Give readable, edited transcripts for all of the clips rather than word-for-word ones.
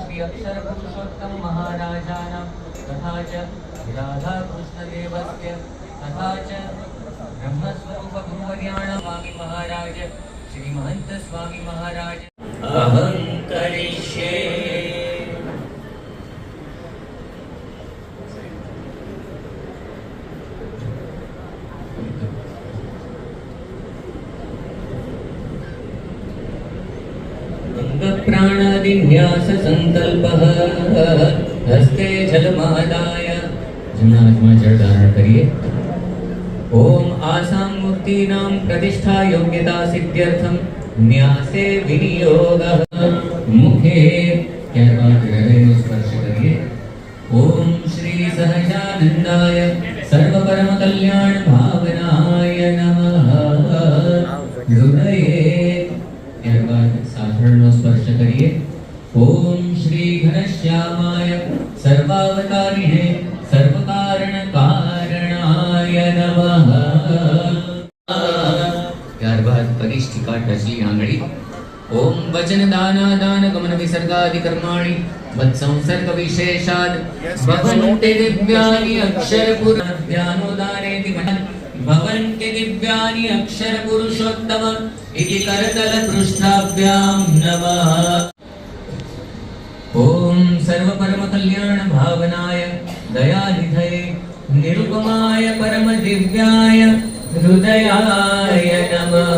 श्री अक्षर पुरुषोत्तम महाराजानां तथा च राधा कृष्ण देवस्य तथा च ब्रह्मस्वरूप गुरुवर्याणां स्वामी महाराज श्री महंत स्वामी महाराज अहं करिष्ये। प्राणादिन्यास संकल्पः हस्ते जलमादाय जनात्मा जल धारण करिए। ओम आसां मूर्तीनां प्रतिष्ठा योग्यता सिद्ध्यर्थम न्यासे विनियोगः मुखे ત્યારબાદ હૃદયનો સ્પર્શ કરીએ। ओम श्री सहजानंदाय सर्व परम कल्याण भावनाय नमः हृदये ત્યારબાદ સાધણનો સ્પર્શ કરીએ। ओम श्री घनश्यामाय सर्वावतारिणे सर्वकारण कारणाय नमः ત્યારબાદ પરિષ્ઠિકા ટચલી આંગળી। ओम वचन दानादान गमन विसर्गादि कर्माणि वत्संसर्ग विशेषाद् भवन्ति दिव्यानि अक्षर पुरुषानुदानेति भवन्ति दिव्यानि अक्षर पुरुषोत्तम इति करतल पृष्ठाभ्यां नमः। ओम सर्व परम कल्याण भावनाय दयानिधये निरुपमाय परम दिव्याय हृदयाय नमः।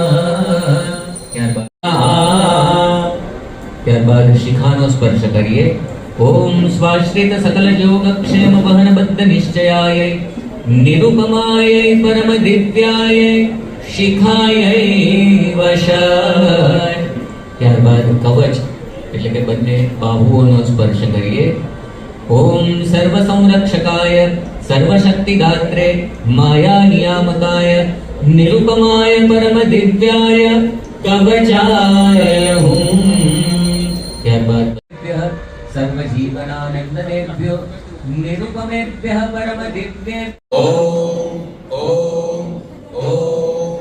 ત્યારબાદ શિખાનો સ્પર્શ કરીએ। ઓમ સ્વાશ્રિત સકલ યોગક્ષેમ વહન બદ્ધ નિશ્ચયાય નિરુપમાય પરમ દિવ્યાય શિખાય વશ। ત્યારબાદ કવચ એટલે કે બંને બાહુઓનો સ્પર્શ કરીએ। ઓમ સર્વ સંરક્ષકાય સર્વશક્તિદાત્રે માયા નિયામકાય નિરુપમાય પરમ દિવ્યાય કવચાય હું। ત્યારબાદ સર્વ જીવનાનંદનેભ્યો નિરુપમેભ્યઃ પરમ દિવ્ય ઓમ ઓમ ઓમ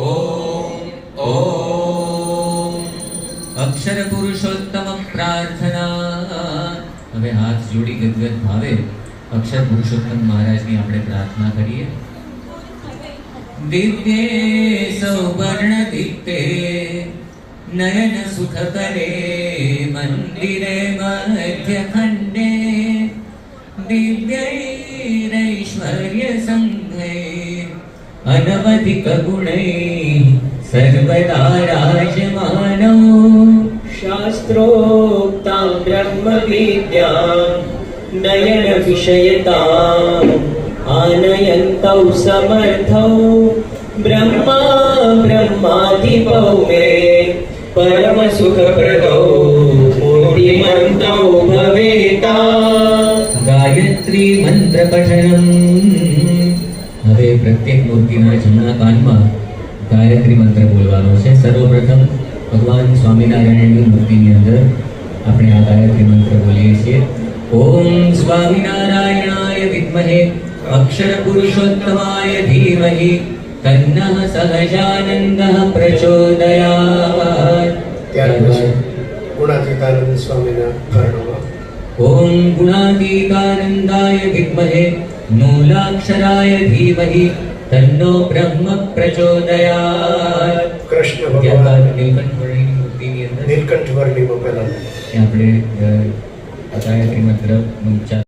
ઓમ ઓમ અક્ષર પુરુષોત્તમ પ્રાર્થના। હવે હાથ જોડી ગદગદ ભાવે અક્ષર પુરુષોત્તમ મહારાજની આપણે પ્રાર્થના કરીએ। दिव्ये सौवर्ण दीप्ते नयन सुख करे मंदिरे मध्य खंडे दिव्यैरैश्वर्य संघे अनवधिक गुणै सर्वदा राजमानो शास्त्रोक्तां ब्रह्म विद्यां नयन विषयताम् आनयन्तौ समर्थौ ब्रह्मा ब्रह्माधिपौ मे परम सुखप्रदौ मूर्तिमन्तौ भवेता। गायत्री मंत्र पठनम्। હવે પ્રત્યેક મૂર્તિના જમણા કાનમાં ગાયત્રી મંત્ર બોલવાનો છે। સર્વપ્રથમ ભગવાન સ્વામિનારાયણની મૂર્તિની અંદર આપણે આ ગાયત્રી મંત્ર બોલીએ છીએ। ઓમ સ્વામિનારાયણાય વિદ્મહે अक्षर पुरुषोत्तमाय धीमहि तन्नः सहजानन्दः प्रचोदयात्। गुणातीतानंद स्वामीना कर्णमा। ओम गुणातीतानंदाय विद्महे मूलाक्षराय धीमहि तन्नो ब्रह्म प्रचोदयात्। कृष्ण भगवान नीलकंठ वर्णिनी मूर्तिની અંદર નીલકંઠ વર્ણિમાં પહેલા આપણે ગાયત્રી મંત્ર ઉચ્ચાર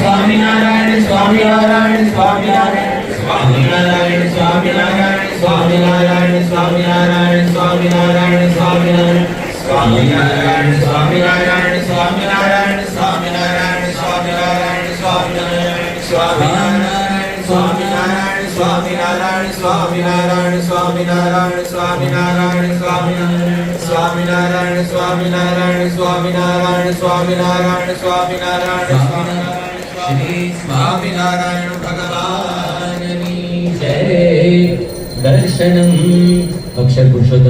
स्वामीनारायण स्वामीनारायण स्वामीनारायण स्वामीनारायण स्वामीनारायण स्वामीनारायण स्वामीनारायण स्वामीनारायण स्वामीनारायण स्वामीनारायण स्वामीनारायण स्वामीनारायण स्वामीनारायण स्वामीनारायण स्वामीनारायण स्वामीनारायण स्वामीनारायण स्वामीनारायण સ્વામિનારાયણ સ્વામિનારાયણ સ્વામિનારાયણ સ્વામિનારાયણ સ્વામિનારાયણ સ્વામિનારાયણ સ્વામિનારાયણ સ્વામિનારાયણ સ્વામિનારાયણ શ્રી સ્વામિનારાયણ ભગવાનની જય. દર્શનમ અક્ષર પુરુષોત્તમ